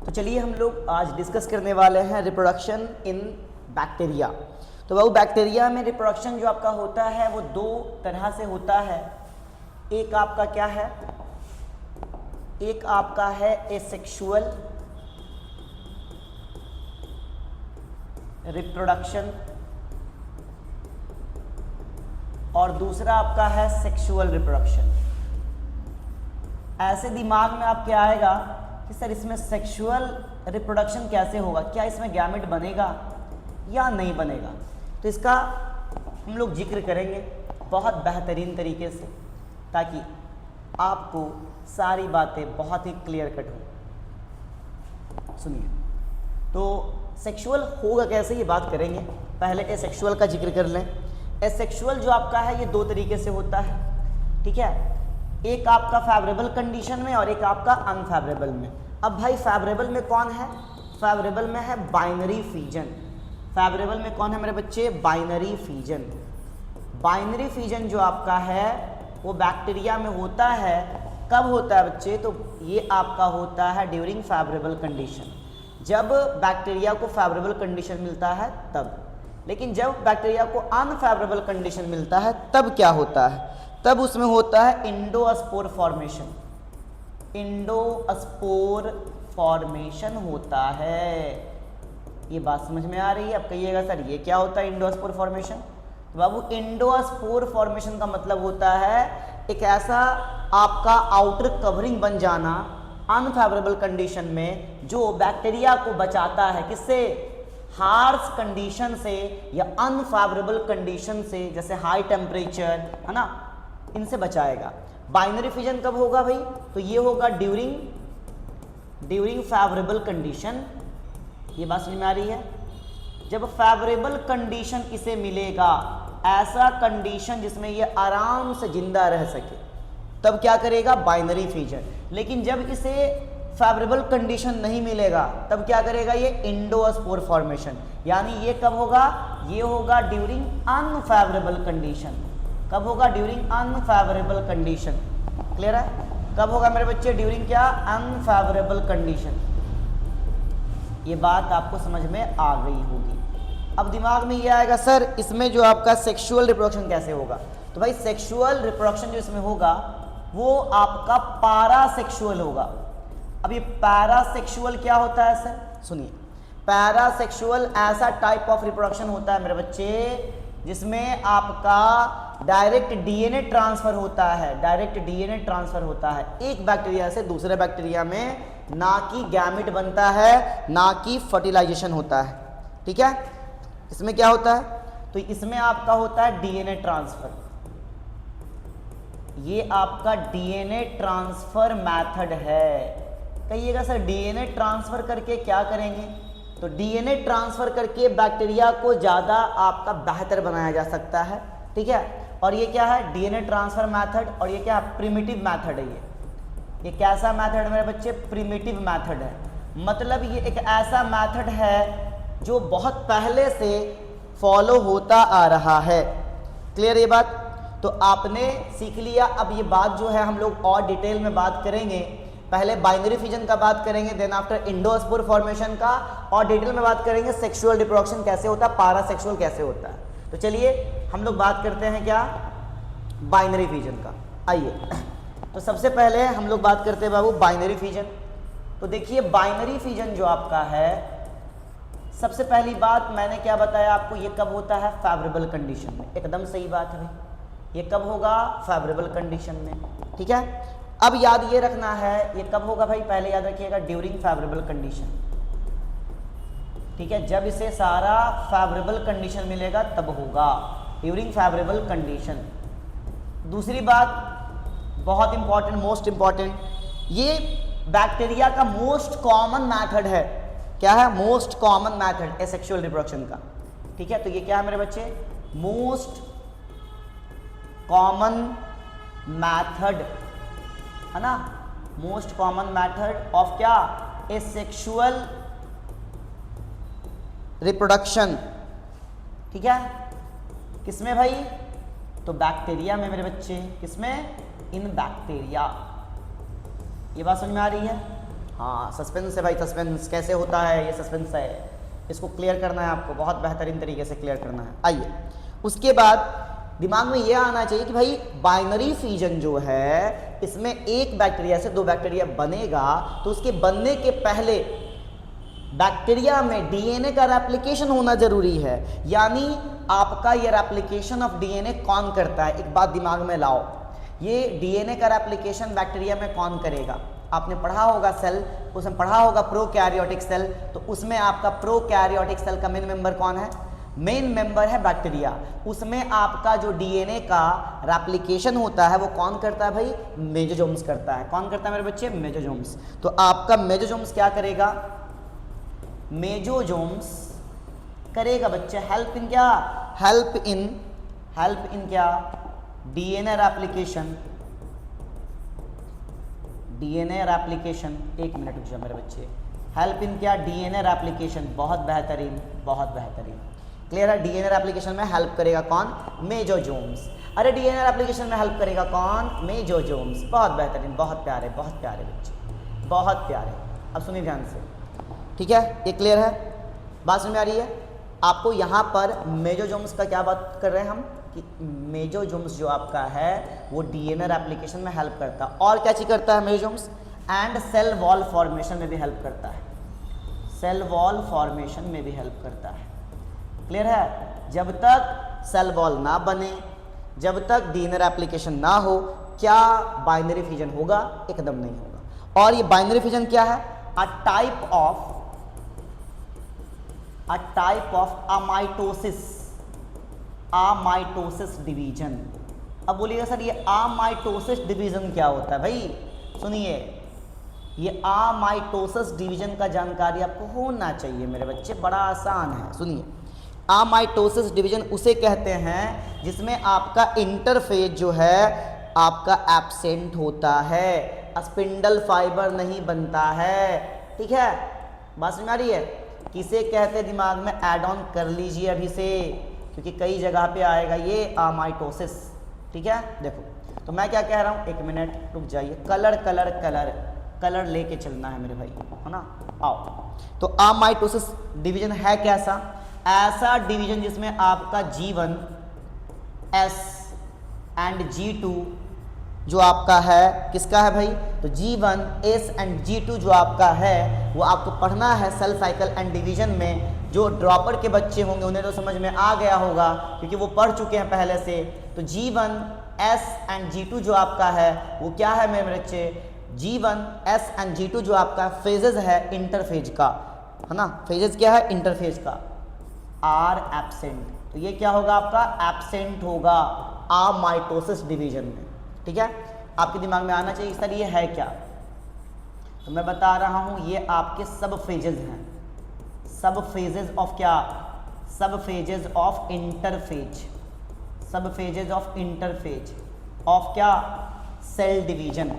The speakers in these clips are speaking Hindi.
तो चलिए हम लोग आज डिस्कस करने वाले हैं रिप्रोडक्शन इन बैक्टीरिया। तो वो बैक्टीरिया में रिप्रोडक्शन जो आपका होता है वो दो तरह से होता है। एक आपका क्या है, एक आपका है एसेक्सुअल रिप्रोडक्शन और दूसरा आपका है सेक्सुअल रिप्रोडक्शन। ऐसे दिमाग में आपके आएगा कि सर इसमें सेक्सुअल रिप्रोडक्शन कैसे होगा, क्या इसमें गैमेट बनेगा या नहीं बनेगा। तो इसका हम लोग जिक्र करेंगे बहुत बेहतरीन तरीके से ताकि आपको सारी बातें बहुत ही क्लियर कट हो। सुनिए, तो सेक्सुअल होगा कैसे ये बात करेंगे। पहले एसेक्सुअल का जिक्र कर लें। एसेक्सुअल जो आपका है ये दो तरीके से होता है, ठीक है। एक आपका फेवरेबल कंडीशन में और एक आपका अनफेवरेबल में। अब भाई फेवरेबल में कौन है, फेवरेबल में है बाइनरी फिजन। फेवरेबल में कौन है मेरे बच्चे, बाइनरी फिजन। बाइनरी फिजन जो आपका है वो बैक्टीरिया में होता है। कब होता है बच्चे, तो ये आपका होता है ड्यूरिंग फेवरेबल कंडीशन, जब बैक्टीरिया को फेवरेबल कंडीशन मिलता है तब। लेकिन जब बैक्टीरिया को अनफेवरेबल कंडीशन मिलता है तब क्या होता है, तब उसमें होता है इंडोस्पोर फॉर्मेशन। इंडोस्पोर फॉर्मेशन होता है। ये बात समझ में आ रही है। अब कहिएगा सर ये क्या होता है इंडोस्पोर फॉर्मेशन। तो बाबू इंडोस्पोर फॉर्मेशन का मतलब होता है एक ऐसा आपका आउटर कवरिंग बन जाना अनफेवरेबल कंडीशन में जो बैक्टीरिया को बचाता है किससे, हार्श कंडीशन से या अनफेवरेबल कंडीशन से, जैसे हाई टेम्परेचर है ना, इनसे बचाएगा। बाइनरी फिजन कब होगा भाई, तो ये होगा ड्यूरिंग फेवरेबल कंडीशन। ये बात समझ में आ रही है। जब फेवरेबल कंडीशन इसे मिलेगा, ऐसा कंडीशन जिसमें ये आराम से जिंदा रह सके, तब क्या करेगा, बाइनरी फिजन। लेकिन जब इसे फेवरेबल कंडीशन नहीं मिलेगा तब क्या करेगा, ये इंडोस्पोर फॉर्मेशन। यानी ये कब होगा, ये होगा ड्यूरिंग अनफेवरेबल कंडीशन। कब होगा, ड्यूरिंग अनफेवरेबल कंडीशन। क्लियर है। कब होगा मेरे बच्चे, ड्यूरिंग क्या, अनफेवरेबल कंडीशन। ये बात आपको समझ में आ गई होगी। अब दिमाग में ये आएगा सर इसमें जो आपका सेक्सुअल रिप्रोडक्शन कैसे होगा। तो भाई सेक्सुअल रिप्रोडक्शन जो इसमें होगा वो आपका पैरासेक्सुअल होगा। अब ये पैरासेक्सुअल क्या होता है सर, सुनिए। पैरासेक्सुअल ऐसा टाइप ऑफ रिप्रोडक्शन होता है मेरे बच्चे जिसमें आपका डायरेक्ट डीएनए ट्रांसफर होता है। डायरेक्ट डीएनए ट्रांसफर होता है एक बैक्टीरिया से दूसरे बैक्टीरिया में, ना कि गैमेट बनता है, ना कि फर्टिलाइजेशन होता है, ठीक है। इसमें क्या होता है, तो इसमें आपका होता है डीएनए ट्रांसफर। ये आपका डीएनए ट्रांसफर मेथड है। कहिएगा सर डीएनए ट्रांसफर करके क्या करेंगे, तो डीएनए ट्रांसफर करके बैक्टीरिया को ज़्यादा आपका बेहतर बनाया जा सकता है, ठीक है। और ये क्या है, डीएनए ट्रांसफर मेथड, और ये क्या है, प्रिमिटिव मेथड है। ये कैसा मेथड है मेरे बच्चे, प्रिमिटिव मेथड है। मतलब ये एक ऐसा मेथड है जो बहुत पहले से फॉलो होता आ रहा है। क्लियर ये बात। तो आपने सीख लिया। अब ये बात जो है हम लोग और डिटेल में बात करेंगे। पहले बाइनरी फिजन का बात करेंगे, देन आफ्टर इंडोस्पोर फॉर्मेशन का, और डिटेल में बात करेंगे सेक्सुअल रिप्रोडक्शन कैसे होता है, पैरासेक्सुअल कैसे होता है। तो चलिए हम लोग बात करते हैं क्या, बाइनरी फिजन का। आइए, तो सबसे पहले हम लोग बात करते हैं बाबू बाइनरी फिजन। तो देखिए बाइनरी फिजन जो आपका है, सबसे पहली बात मैंने क्या बताया आपको, ये कब होता है, फेवरेबल कंडीशन में। एकदम सही बात है भाई, ये कब होगा, फेवरेबल कंडीशन में, ठीक है। अब याद ये रखना है ये कब होगा भाई, पहले याद रखिएगा ड्यूरिंग फेवरेबल कंडीशन, ठीक है। जब इसे सारा फेवरेबल कंडीशन मिलेगा तब होगा, ड्यूरिंग फेवरेबल कंडीशन। दूसरी बात बहुत इंपॉर्टेंट, मोस्ट इंपॉर्टेंट, ये बैक्टीरिया का मोस्ट कॉमन मेथड है। क्या है, most common method asexual reproduction का, ठीक है। तो ये क्या है मेरे बच्चे, मोस्ट कॉमन मेथड है ना, मोस्ट कॉमन मेथड ऑफ क्या, एसेक्सुअल रिप्रोडक्शन, ठीक है। किसमें भाई, तो बैक्टीरिया में मेरे बच्चे, किसमें, इन बैक्टीरिया। ये बात समझ में आ रही है। हाँ सस्पेंस है भाई, सस्पेंस कैसे होता है, ये सस्पेंस है, इसको क्लियर करना है आपको, बहुत बेहतरीन तरीके से क्लियर करना है। आइए उसके बाद दिमाग में ये आना चाहिए कि भाई बाइनरी फ्यूजन जो है इसमें एक बैक्टीरिया से दो बैक्टीरिया बनेगा, तो उसके बनने के पहले बैक्टीरिया में डीएनए का रेप्लिकेशन होना जरूरी है। यानी आपका ये रेप्लिकेशन ऑफ डीएनए कौन करता है, एक बात दिमाग में लाओ, ये डीएनए का रेप्लिकेशन बैक्टीरिया में कौन करेगा। आपने पढ़ा होगा सेल, उसमें पढ़ा होगा प्रोकैरियोटिक सेल, तो उसमें आपका प्रोकैरियोटिक सेल का मेन मेंबर कौन है, मेन मेंबर है बैक्टीरिया। उसमें आपका जो डीएनए का रेप्लिकेशन होता है वो कौन करता है भाई, मेसोसोम्स करता है। कौन करता है मेरे बच्चे, मेसोसोम्स। तो आपका मेसोसोम्स क्या करेगा, मेसोसोम्स करेगा बच्चे हेल्प इन क्या, हेल्प इन क्या, डीएनए रेप्लिकेशन, डीएनए रेप्लिकेशन। एक मिनट रुक जाओ मेरे बच्चे, हेल्प इन क्या, डीएनए रेप्लिकेशन। बहुत बेहतरीन, बहुत बेहतरीन, क्लियर है। डीएनए रेप्लिकेशन में हेल्प करेगा कौन, मेसोसोम्स। अरे डीएनए रेप्लिकेशन में हेल्प करेगा कौन, मेसोसोम्स। बहुत बेहतरीन, बहुत प्यारे बच्चे, बहुत प्यारे। अब सुनिए ध्यान से, ठीक है, ये क्लियर है, बात समझ में आ रही है आपको। यहाँ पर मेसोसोम्स का क्या बात कर रहे हैं हम, कि मेसोसोम्स जो आपका है वो डीएनए रेप्लिकेशन में हेल्प करता है। और क्या चीज़ करता है mesosomes, and cell wall formation में भी हेल्प करता है, सेल वॉल फॉर्मेशन में भी हेल्प करता है। क्लियर है। जब तक सेल वॉल ना बने, जब तक डीएनए रेप्लिकेशन ना हो, क्या बाइनरी फ्यूजन होगा, एकदम नहीं होगा। और ये बाइनरी फ्यूजन क्या है, अ टाइप ऑफ अमाइटोसिस डिवीजन। अब बोलिएगा सर ये अमाइटोसिस डिवीजन क्या होता है, भाई सुनिए, ये अमाइटोसिस डिवीजन का जानकारी आपको होना चाहिए मेरे बच्चे, बड़ा आसान है। सुनिए, अमाइटोसिस डिवीजन उसे कहते हैं जिसमें आपका इंटरफेज जो है आपका एब्सेंट होता है, स्पिंडल फाइबर नहीं बनता है। ठीक है, बात समझ में आ रही है। किसे कहते हैं, दिमाग में ऐड ऑन कर लीजिए अभी से, क्योंकि कई जगह पे आएगा ये अमाइटोसिस। ठीक है, देखो तो मैं क्या कह रहा हूँ, एक मिनट रुक जाइए, कलर लेके चलना है मेरे भाई, है ना। आओ, तो अमाइटोसिस डिवीजन है कैसा, ऐसा डिवीजन जिसमें आपका G1 S एंड G2 जो आपका है, किसका है भाई, तो G1 S एंड G2 जो आपका है वो आपको पढ़ना है सेल साइकिल एंड डिवीजन में। जो ड्रॉपर के बच्चे होंगे उन्हें तो समझ में आ गया होगा क्योंकि वो पढ़ चुके हैं पहले से। तो G1 S एंड G2 जो आपका है वो क्या है मेरे बच्चे, G1 S एंड G2 जो आपका फेजेस है इंटरफेज का, है ना। फेजेस क्या है, इंटरफेज का, आर एब्सेंट। तो ये क्या होगा आपका, एब्सेंट होगा अमाइटोसिस डिवीजन में। ठीक है, आपके दिमाग में आना चाहिए सर ये है क्या। तो मैं बता रहा हूं ये आपके सब फेजेस हैं, सब फेजेस ऑफ क्या, सब फेजेस ऑफ इंटरफेज, सब फेजेस ऑफ इंटरफेज ऑफ क्या, सेल डिवीजन,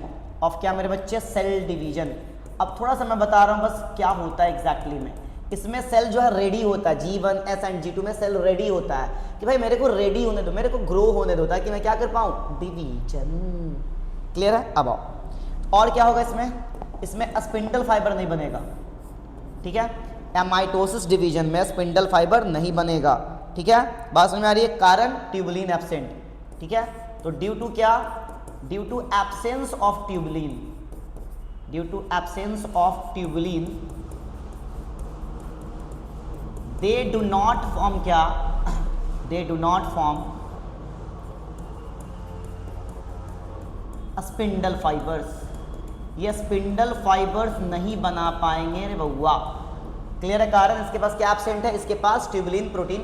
ऑफ क्या मेरे बच्चे, सेल डिवीजन। अब थोड़ा सा मैं बता रहा हूं बस क्या होता है एग्जैक्टली में। इसमें सेल जो है रेडी होता है, G1 S एंड G2 में सेल रेडी होता है कि भाई मेरे को रेडी होने दो, मेरे को ग्रो होने दो, ताकि मैं क्या कर पाऊँ, डिवीजन। क्लियर है। अब आओ, और क्या होगा इसमें स्पिंडल फाइबर नहीं बनेगा। ठीक है, एमाइटोसिस डिवीजन में स्पिंडल फाइबर नहीं बनेगा। ठीक है, बात समझ में आ रही है। कारण ट्यूबुलिन एब्सेंट। ठीक है, तो ड्यू टू क्या, due to absence of tubulin, due to absence of tubulin they do not form क्या, they do not form spindle fibres. ये स्पिंडल फाइबर्स नहीं बना पाएंगे रे बउआ। क्लियर है। कारण इसके पास क्या एब्सेंट है, इसके पास ट्यूबुलिन प्रोटीन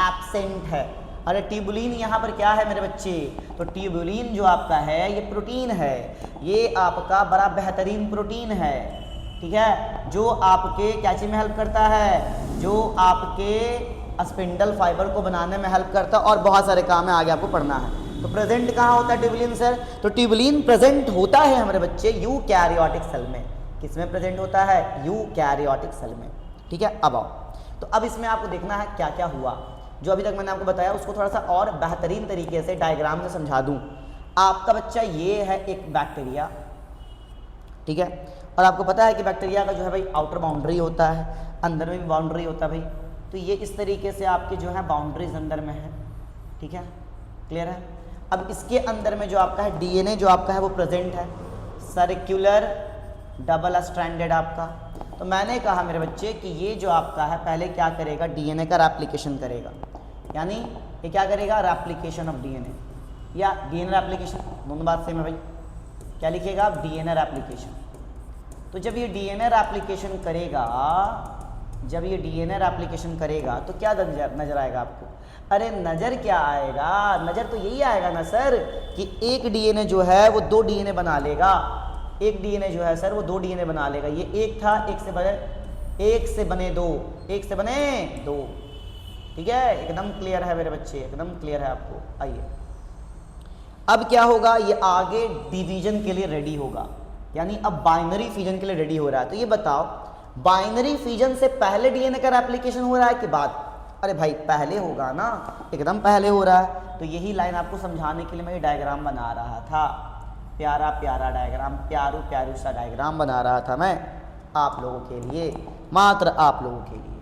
एब्सेंट है। अरे ट्यूबुलिन यहाँ पर क्या है मेरे बच्चे, तो ट्यूबुलिन जो आपका है ये प्रोटीन है, ये आपका बड़ा बेहतरीन प्रोटीन है। ठीक है, जो आपके क्या चीज़ में हेल्प करता है, जो आपके स्पिंडल फाइबर को बनाने में हेल्प करता है, और बहुत सारे काम है आगे आपको पढ़ना है। तो प्रेजेंट कहाँ होता है ट्यूबुलिन सर, तो ट्यूबुलिन प्रेजेंट होता है हमारे बच्चे यूकैरियोटिक सेल में। किसमें प्रेजेंट होता है, यूकैरियोटिक सेल में। ठीक है, अब आओ, तो अब इसमें आपको देखना है क्या क्या हुआ, जो अभी तक मैंने आपको बताया उसको थोड़ा सा और बेहतरीन तरीके से डायग्राम में समझा दूँ। आपका बच्चा ये है एक बैक्टीरिया, ठीक है, और आपको पता है कि बैक्टीरिया का जो है भाई आउटर बाउंड्री होता है, अंदर में भी बाउंड्री होता है भाई। तो ये इस तरीके से आपके जो है बाउंड्रीज अंदर में है, ठीक है, क्लियर है। अब इसके अंदर में जो आपका है डीएनए जो आपका है वो प्रेजेंट है, सर्कुलर डबल स्ट्रैंडेड आपका। तो मैंने कहा मेरे बच्चे कि ये जो आपका है पहले क्या करेगा, डीएनए का रेप्लिकेशन करेगा, यानी ये क्या करेगा, रेप्लिकेशन ऑफ डीएनए या डीएनए रेप्लिकेशन, दोनों बात सेम है भाई। क्या लिखिएगा आप, डीएनए रेप्लिकेशन। तो जब ये डीएनए रेप्लिकेशन करेगा, जब ये डीएनए रेप्लिकेशन करेगा तो क्या नजर आएगा आपको, अरे नज़र क्या आएगा, नज़र तो यही आएगा ना सर कि एक डीएनए जो है वो 2 डीएनए बना लेगा, एक डीएनए जो है सर वो 2 डीएनए बना लेगा। ये एक था, एक से बने 2, एक से बने 2, ठीक है, एकदम क्लियर है मेरे बच्चे, एकदम क्लियर है आपको। आइए अब क्या होगा, ये आगे डिवीजन के लिए रेडी होगा, यानी अब बाइनरी फिजन के लिए रेडी हो रहा है। तो ये बताओ बाइनरी फिजन से पहले डीएनए का रेप्लिकेशन हो रहा है कि बाद, अरे भाई पहले होगा ना, एकदम पहले हो रहा है। तो यही लाइन आपको समझाने के लिए मैं ये डायग्राम बना रहा था, प्यारा प्यारा डायग्राम, प्यारू प्यारू सा डायग्राम बना रहा था मैं आप लोगों के लिए, मात्र आप लोगों के लिए।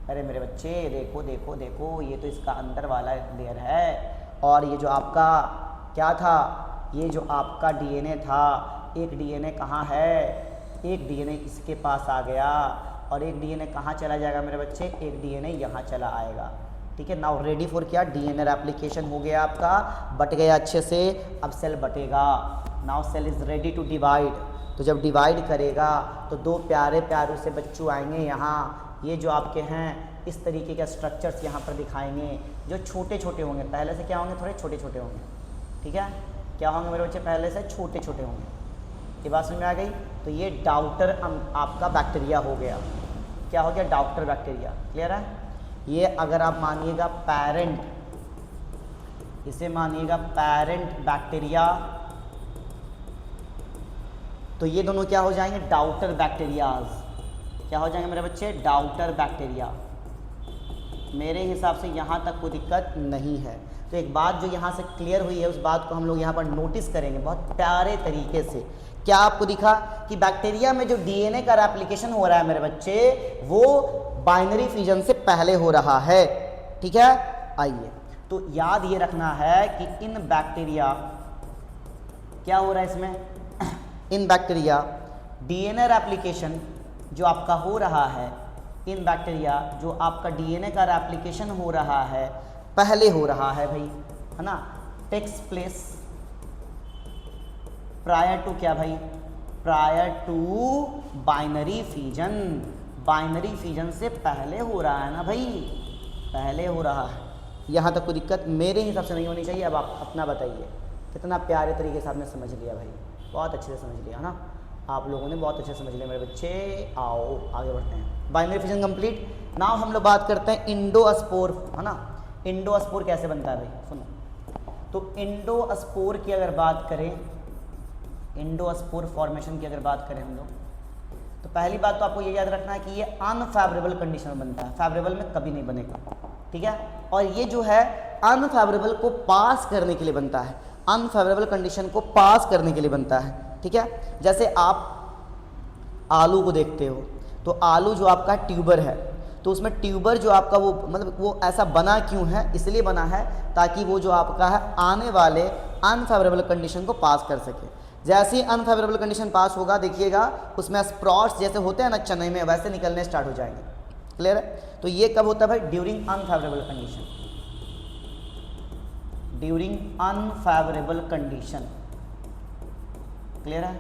अरे मेरे बच्चे देखो देखो देखो, ये तो इसका अंदर वाला लेयर है, और ये जो आपका क्या था, ये जो आपका डीएनए था, एक डीएनए कहाँ है, एक डीएनए इसके पास आ गया, और एक डीएनए कहाँ चला जाएगा मेरे बच्चे, एक डीएनए यहाँ चला आएगा, ठीक है। नाउ रेडी फॉर क्या, डीएनए रेप्लिकेशन हो गया आपका, बट गया अच्छे से, अब सेल बटेगा। Now cell is ready to divide. तो जब डिवाइड करेगा तो 2 प्यारे प्यारू से बच्चों आएंगे यहाँ, ये जो आपके हैं इस तरीके के स्ट्रक्चर्स यहाँ पर दिखाएंगे, जो छोटे छोटे होंगे, पहले से क्या होंगे, थोड़े छोटे छोटे होंगे, ठीक है। क्या होंगे मेरे बच्चे, पहले से छोटे छोटे होंगे। ये बात समझ में आ गई। तो ये डाउटर आपका बैक्टीरिया हो गया, क्या हो गया, डाउटर बैक्टीरिया, क्लियर है। ये अगर आप मानिएगा पेरेंट, इसे मानिएगा पेरेंट बैक्टीरिया, तो ये दोनों क्या हो जाएंगे, डाउटर बैक्टीरियाज। क्या हो जाएंगे मेरे बच्चे, डाउटर बैक्टीरिया। मेरे हिसाब से यहाँ तक कोई दिक्कत नहीं है। तो एक बात जो यहाँ से क्लियर हुई है उस बात को हम लोग यहाँ पर नोटिस करेंगे बहुत प्यारे तरीके से। क्या आपको दिखा कि बैक्टीरिया में जो डीएनए का रेप्लिकेशन हो रहा है मेरे बच्चे, वो बाइनरी फिजन से पहले हो रहा है, ठीक है। आइए तो याद ये रखना है कि इन बैक्टीरिया क्या हो रहा है इसमें, इन बैक्टीरिया डीएनए रेप्लिकेशन जो आपका हो रहा है, इन बैक्टीरिया जो आपका डीएनए का रेप्लिकेशन हो रहा है पहले हो रहा है भाई, है ना, टेक्स प्लेस प्रायर टू क्या भाई, prior to binary fission. Binary fission से पहले हो रहा है ना भाई, पहले हो रहा है। यहाँ तक कोई दिक्कत मेरे हिसाब से नहीं होनी चाहिए। अब आप अपना बताइए, कितना प्यारे तरीके से आपने समझ लिया भाई, बहुत अच्छे से समझ लिया, है ना, आप लोगों ने बहुत अच्छे से समझ लिया मेरे बच्चे। आओ आगे बढ़ते हैं, बाइनरी फिजन कंप्लीट। नाउ हम लोग बात करते हैं इंडोस्पोर, है ना। इंडोस्पोर कैसे बनता है भाई, सुनो। तो इंडोस्पोर की अगर बात करें, इंडोस्पोर फॉर्मेशन की अगर बात करें हम लोग, तो पहली बात तो आपको ये याद रखना है कि ये अनफेवरेबल कंडीशन में बनता है, फेवरेबल में कभी नहीं बनेगा, ठीक है। और ये जो है अनफेवरेबल को पास करने के लिए बनता है, अनफेवरेबल कंडीशन को पास करने के लिए बनता है, ठीक है। जैसे आप आलू को देखते हो, तो आलू जो आपका ट्यूबर है, तो उसमें ट्यूबर जो आपका वो मतलब वो ऐसा बना क्यों है, इसलिए बना है ताकि वो जो आपका है आने वाले अनफेवरेबल कंडीशन को पास कर सके। जैसे ही अनफेवरेबल कंडीशन पास होगा, देखिएगा उसमें स्प्रॉट्स जैसे होते हैं ना चने में, वैसे निकलने स्टार्ट हो जाएंगे, क्लियर है। तो ये कब होता है भाई, during unfavourable condition, during unfavourable condition, clear है।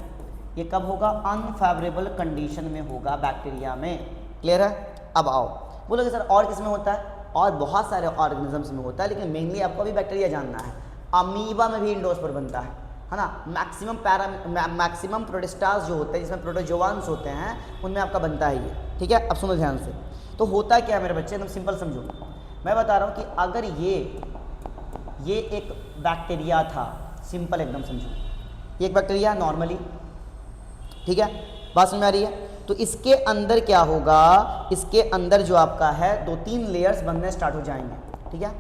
ये कब होगा, अनफेवरेबल कंडीशन में होगा बैक्टीरिया में, क्लियर है। अब आओ बोलोगे सर और किस में होता है, और बहुत सारे ऑर्गेनिजम्स में होता है, लेकिन मेनली आपको अभी बैक्टीरिया जानना है। अमीबा में भी इंडोस्पोर बनता है ना। मैक्सिमम प्रोटिस्टास जो होते हैं, जिसमें प्रोटोजोआन्स होते हैं, उनमें आपका बनता है ये, ठीक है। अब सुनो ध्यान से, तो होता क्या है मेरे बच्चे, एकदम सिंपल समझो। मैं बता रहा हूँ कि अगर ये एक बैक्टीरिया था, सिंपल एकदम समझो, ये एक बैक्टीरिया नॉर्मली, ठीक है, बात समझ में आ रही है। तो इसके अंदर क्या होगा, इसके अंदर जो आपका है 2-3 लेयर्स बनने स्टार्ट हो जाएंगे, ठीक है।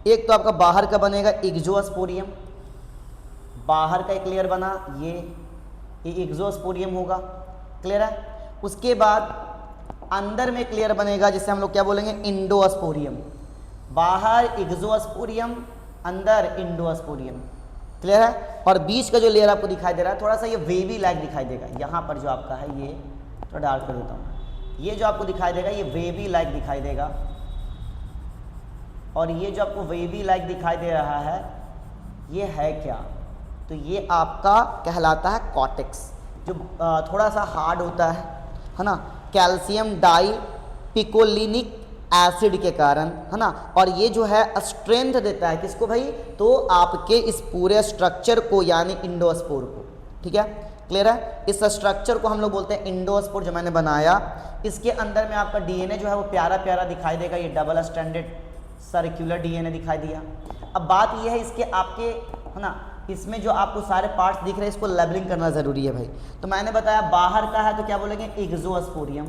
एक तो आपका बाहर का बनेगा एक्सोस्पोरियम, बाहर का एक लेयर बना ये एक्सोस्पोरियम होगा, क्लियर है। उसके बाद अंदर में क्लियर बनेगा जिसे हम लोग क्या बोलेंगे, इंडोस्पोरियम। बाहर इग्जोस्पोरियम, अंदर इंडोस्पोरियम। क्लियर है। और बीच का जो लेयर आपको दिखाई दे रहा है थोड़ा सा ये वेवी लाइक दिखाई देगा। यहाँ पर जो आपका है ये थोड़ा डार्क कर देता हूँ, ये जो आपको दिखाई देगा ये वेवी लाइक दिखाई देगा। और ये जो आपको वेवी लाइक दिखाई दे रहा है ये है क्या, तो ये आपका कहलाता है कॉर्टेक्स, जो थोड़ा सा हार्ड होता है ना, कैल्शियम डाई पिकोलिनिक एसिड के कारण, है ना। और ये जो है स्ट्रेंथ देता है किसको भाई, तो आपके इस पूरे स्ट्रक्चर को यानी इंडोस्पोर को। ठीक है, क्लियर है। इस स्ट्रक्चर को हम लोग बोलते हैं इंडोस्पोर जो मैंने बनाया। इसके अंदर में आपका डीएनए जो है वो प्यारा प्यारा दिखाई देगा, ये डबल स्टैंडर्ड सर्कुलर डीएनए दिखाई दिया। अब बात ये है इसके आपके, है ना, इसमें जो आपको सारे पार्ट्स दिख रहे हैं इसको लेबलिंग करना जरूरी है भाई। तो मैंने बताया बाहर का है तो क्या बोलेंगे, इग्जोस्पोरियम।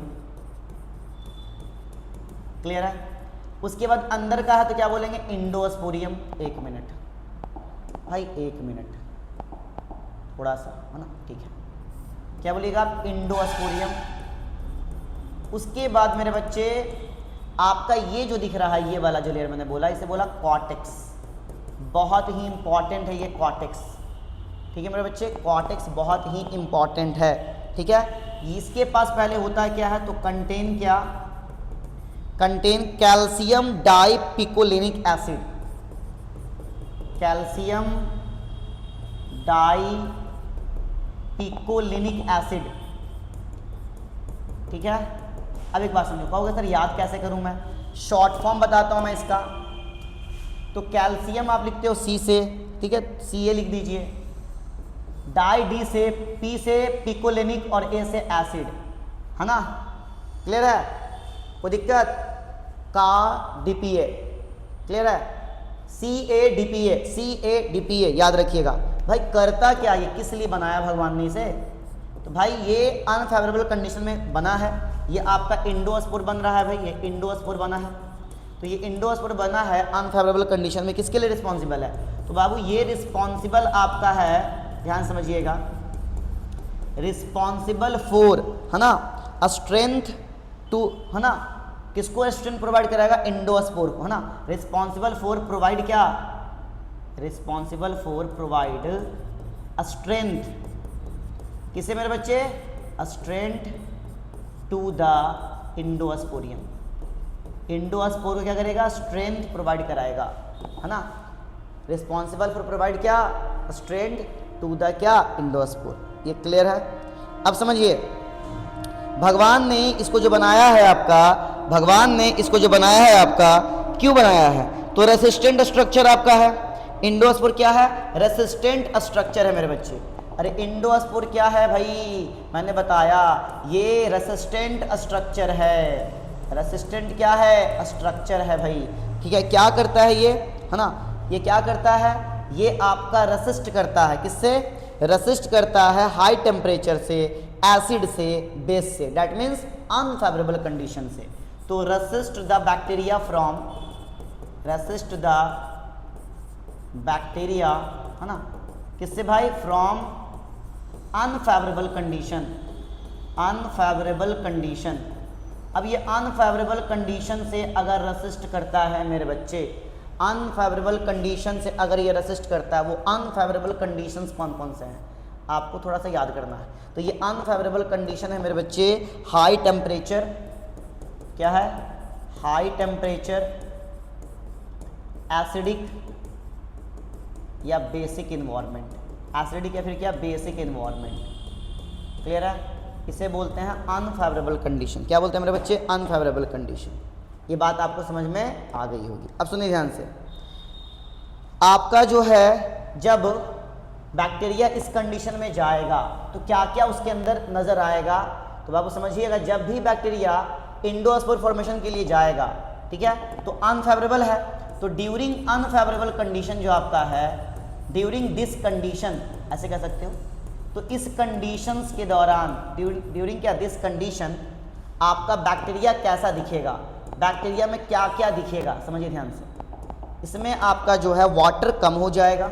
क्लियर है। उसके बाद अंदर का है तो क्या बोलेंगे, इंडोस्पोरियम। एक मिनट भाई, एक मिनट, थोड़ा सा, है ना, ठीक है। क्या बोलिएगा आप, इंडोस्पोरियम। उसके बाद मेरे बच्चे आपका ये जो दिख रहा है ये वाला जो लेयर मैंने बोला, इसे बोला कॉर्टेक्स। बहुत ही इंपॉर्टेंट है ये कॉर्टेक्स। ठीक है मेरे बच्चे, कॉर्टेक्स बहुत ही इंपॉर्टेंट है। ठीक है, इसके पास पहले होता है क्या है, तो कंटेन क्या, contain calcium dipicolinic acid. Calcium dipicolinic acid. ठीक है। अब एक बात समझो, कहोगे सर याद कैसे करूं मैं, शॉर्ट फॉर्म बताता हूं मैं इसका। तो कैल्शियम आप लिखते हो सी से, ठीक है, सी ए लिख दीजिए, डाई डी से, पी से पिकोलिनिक और ए से एसिड, है ना। क्लियर है, कोई दिक्कत, का डीपीए। क्लियर है, सी ए डीपीए, सी ए डीपीए याद रखिएगा भाई। करता क्या, ये किस लिए बनाया भगवान ने इसे, तो भाई ये अनफेवरेबल कंडीशन में बना है। ये आपका इंडोस्पोर बन रहा है भाई, ये इंडोस्पोर बना है। तो ये इंडोस्पोर बना है अनफेवरेबल कंडीशन में, किसके लिए रिस्पॉन्सिबल है, तो बाबू ये रिस्पॉन्सिबल आपका है, ध्यान समझिएगा, रिस्पॉन्सिबल फॉर, है ना, स्ट्रेंथ टू, है ना, किसको स्ट्रेंथ प्रोवाइड कराएगा, इंडोस्पोर को, है ना। रिस्पॉन्सिबल फॉर प्रोवाइड क्या, रिस्पॉन्सिबल फॉर प्रोवाइड स्ट्रेंथ, किसे मेरे बच्चे, स्ट्रेंथ टू द इंडोस्पोरियम। इंडोस्पोर को क्या करेगा, स्ट्रेंथ प्रोवाइड कराएगा, है ना। रिस्पॉन्सिबल फॉर प्रोवाइड क्या, स्ट्रेंथ टू द क्या, इंडोस्पोर। ये क्लियर है। अब समझिए, भगवान ने इसको जो बनाया है आपका, भगवान ने इसको जो बनाया है आपका, क्यों बनाया है, तो रेसिस्टेंट स्ट्रक्चर आपका है। इंडोस्पोर क्या है, रेसिस्टेंट स्ट्रक्चर है मेरे बच्चे। अरे इंडोस्पोर क्या है भाई, मैंने बताया ये रेसिस्टेंट स्ट्रक्चर है। रेसिस्टेंट क्या है, स्ट्रक्चर है भाई। ठीक है, क्या करता है ये, है ना, ये क्या करता है, ये आपका रेसिस्ट करता है, किससे, रेसिस्ट करता है हाई टेम्परेचर से, एसिड से, बेस से, दैट मीन्स अनफेवरेबल कंडीशन से। तो resist the bacteria from, resist the bacteria, है ना, किससे भाई, from unfavourable condition, unfavourable condition. अब ये अनफेवरेबल कंडीशन से अगर रेसिस्ट करता है मेरे बच्चे, अनफेवरेबल कंडीशन से अगर ये रेसिस्ट करता है, वो अनफेवरेबल कंडीशंस कौन कौन से हैं आपको थोड़ा सा याद करना है। तो ये अनफेवरेबल कंडीशन है मेरे बच्चे, हाई टेम्परेचर, क्या है, हाई टेम्परेचर, एसिडिक या बेसिक इन्वायरमेंट, एसिडिक या फिर क्या, बेसिक इन्वायरमेंट। क्लियर है, इसे बोलते हैं अनफेवरेबल कंडीशन। क्या बोलते हैं मेरे बच्चे, अनफेवरेबल कंडीशन। ये बात आपको समझ में आ गई होगी। अब सुनिए ध्यान से, आपका जो है जब बैक्टीरिया इस कंडीशन में जाएगा तो क्या क्या उसके अंदर नजर आएगा, तो बाबू समझिएगा, जब भी बैक्टीरिया इंडोस्पोर फॉर्मेशन के लिए जाएगा, ठीक है, तो अनफेवरेबल है। तो ड्यूरिंग अनफेवरेबल कंडीशन जो आपका है, ड्यूरिंग दिस कंडीशन ऐसे कह सकते हो, तो इस कंडीशंस के दौरान, ड्यूरिंग क्या, दिस कंडीशन, आपका बैक्टीरिया कैसा दिखेगा, बैक्टीरिया में क्या क्या दिखेगा, समझिए ध्यान से। इसमें आपका जो है वाटर कम हो जाएगा,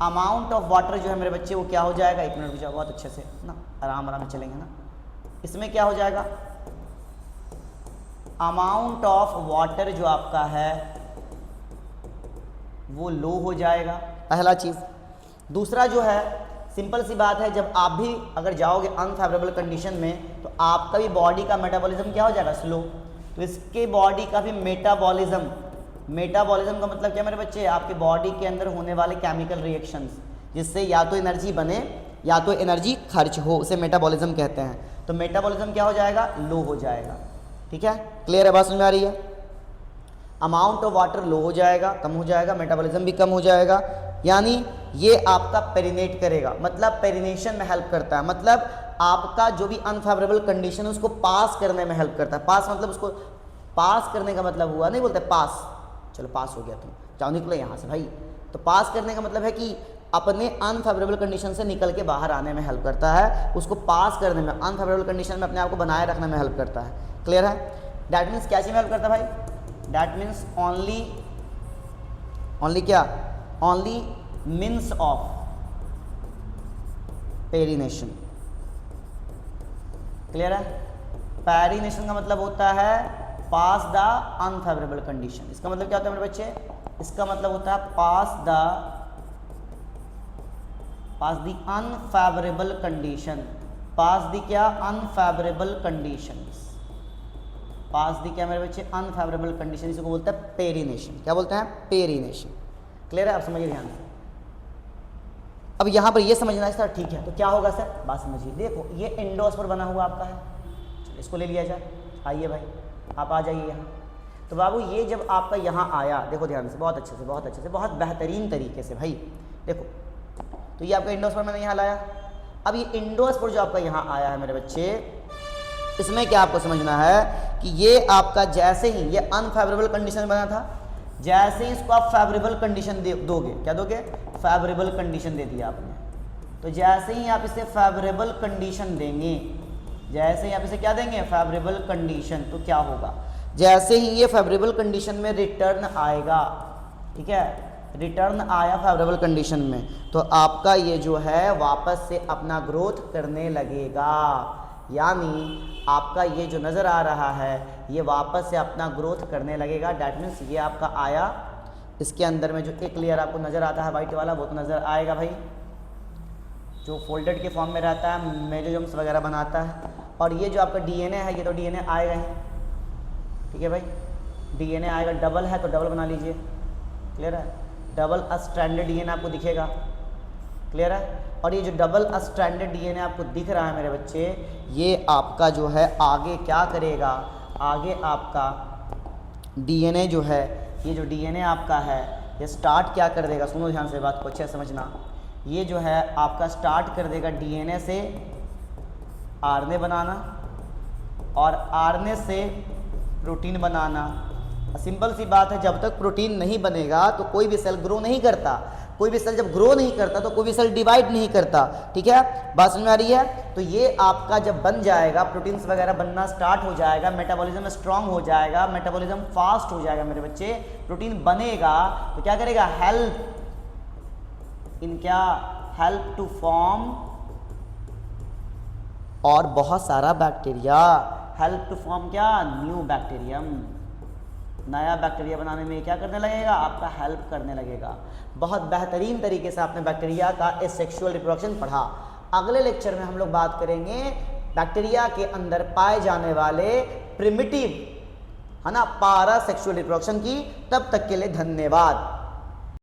अमाउंट ऑफ वाटर जो है मेरे बच्चे वो क्या हो जाएगा, एक मिनट रुक बहुत अच्छे से ना, आराम आराम से चलेंगे ना। इसमें क्या हो जाएगा, अमाउंट ऑफ वाटर जो आपका है वो लो हो जाएगा, पहला चीज़। दूसरा जो है सिंपल सी बात है, जब आप भी अगर जाओगे अनफेवरेबल कंडीशन में तो आपका भी बॉडी का मेटाबॉलिज्म क्या हो जाएगा, स्लो। तो इसके बॉडी का भी मेटाबॉलिज्म का मतलब क्या मेरे बच्चे, आपके बॉडी के अंदर होने वाले केमिकल रिएक्शंस जिससे या तो एनर्जी बने या तो एनर्जी खर्च हो, उसे मेटाबॉलिज्म कहते हैं। तो मेटाबॉलिज्म क्या हो जाएगा, लो हो जाएगा। ठीक है, क्लियर है, बात समझ में आ रही है। अमाउंट ऑफ वाटर लो हो जाएगा, कम हो जाएगा, मेटाबॉलिज्म भी कम हो जाएगा, यानी ये आपका पेरिनेट करेगा, मतलब पेरिनेशन में हेल्प करता है, मतलब आपका जो भी अनफेवरेबल कंडीशन है उसको पास करने में हेल्प करता है। पास मतलब उसको पास करने का मतलब हुआ, नहीं बोलते पास, चलो पास हो गया तुम जाओ निकलो यहाँ से भाई। तो पास करने का मतलब है कि अपने अनफेवरेबल कंडीशन से निकल के बाहर आने में हेल्प करता है, उसको पास करने में, अनफेवरेबल कंडीशन में अपने आप को बनाए रखने में हेल्प करता है। क्लियर है, डैट मीन्स क्या चीज़ में हेल्प करता है भाई, डैट मीन्स ओनली क्या, only means of perennation. Clear है, पेरिनेशन का मतलब होता है पास द अनफेवरेबल कंडीशन। इसका मतलब क्या होता है मेरे बच्चे, इसका मतलब होता है pass the unfavourable condition, pass the क्या, अनफेवरेबल कंडीशंस, पास द क्या मेरे बच्चे, अनफेवरेबल कंडीशन, इसको बोलते हैं पेरिनेशन। क्या बोलते हैं, पेरिनेशन। क्लियर है, आप समझिए ध्यान से। अब यहाँ पर ये समझना है सर, ठीक है तो क्या होगा सर, बात समझिए। देखो ये एंडोस्पर बना हुआ आपका है, इसको ले लिया जाए, आइए भाई आप आ जाइए यहाँ। तो बाबू ये जब आपका यहाँ आया, देखो ध्यान से, बहुत अच्छे से, बहुत अच्छे से, बहुत बेहतरीन तरीके से भाई देखो, तो ये आपका एंडोस्पर मैंने यहाँ लाया। अब ये एंडोस्पर जो आपका यहाँ आया है मेरे बच्चे, इसमें क्या आपको समझना है कि ये आपका जैसे ही ये अनफेवरेबल कंडीशन बना था, जैसे ही इसको आप फेवरेबल कंडीशन दोगे, क्या दोगे, फेवरेबल कंडीशन दे दिया आपने। तो जैसे ही आप इसे फेवरेबल कंडीशन देंगे, जैसे ही आप इसे क्या देंगे, फेवरेबल कंडीशन, तो क्या होगा, जैसे ही ये फेवरेबल कंडीशन में रिटर्न आएगा, ठीक है, रिटर्न आया फेवरेबल कंडीशन में, तो आपका ये जो है वापस से अपना ग्रोथ करने लगेगा। यानी आपका ये जो नज़र आ रहा है ये वापस से अपना ग्रोथ करने लगेगा। डैट मीन्स ये आपका आया, इसके अंदर में जो एक लेयर आपको नज़र आता है वाइट वाला, वो तो नज़र आएगा भाई, जो फोल्डेड के फॉर्म में रहता है, मेसोसोम्स वगैरह बनाता है। और ये जो आपका डीएनए है, ये तो डीएनए आएगा ही, ठीक है भाई, डीएनए आएगा, डबल है तो डबल बना लीजिए। क्लियर है, डबल स्ट्रैंडेड डीएनए आपको दिखेगा। क्लियर है, और ये जो डबल स्ट्रैंडेड डीएनए आपको दिख रहा है मेरे बच्चे, ये आपका जो है आगे क्या करेगा, आगे आपका डीएनए जो है, ये जो डीएनए आपका है ये स्टार्ट क्या कर देगा, सुनो ध्यान से बात को अच्छे से समझना, ये जो है आपका स्टार्ट कर देगा डीएनए से आरएनए बनाना और आरएनए से प्रोटीन बनाना। सिंपल सी बात है, जब तक प्रोटीन नहीं बनेगा तो कोई भी सेल ग्रो नहीं करता, कोई भी सेल जब ग्रो नहीं करता तो कोई भी सेल डिवाइड नहीं करता। ठीक है, बात समझ में आ रही है। तो ये आपका जब बन जाएगा, प्रोटीन्स वगैरह बनना स्टार्ट हो जाएगा, मेटाबॉलिज्म स्ट्रांग हो जाएगा, मेटाबॉलिज्म फास्ट हो जाएगा मेरे बच्चे, प्रोटीन बनेगा तो क्या करेगा, हेल्प इन क्या, हेल्प टू फॉर्म और बहुत सारा बैक्टीरिया, हेल्प टू फॉर्म क्या, न्यू बैक्टीरियम, नया बैक्टीरिया बनाने में क्या करने लगेगा, आपका हेल्प करने लगेगा। बहुत बेहतरीन तरीके से आपने बैक्टीरिया का एसेक्सुअल रिप्रोडक्शन पढ़ा। अगले लेक्चर में हम लोग बात करेंगे बैक्टीरिया के अंदर पाए जाने वाले प्रिमिटिव, है ना, पारा सेक्सुअल रिप्रोडक्शन की। तब तक के लिए धन्यवाद।